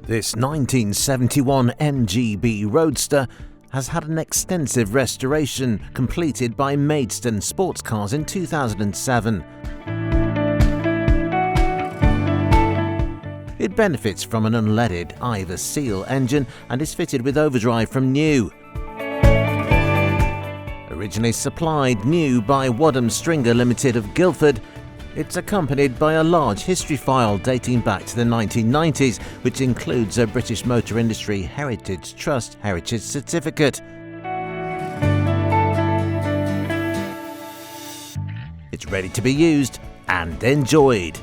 This 1971 MG B Roadster has had an extensive restoration completed by Maidstone Sports Cars in 2007. It benefits from an unleaded Ivor Seale engine and is fitted with overdrive from new. Originally supplied new by Wadham Stringer Limited of Guildford, it's accompanied by a large history file dating back to the 1990s, which includes a British Motor Industry Heritage Trust Heritage Certificate. It's ready to be used and enjoyed.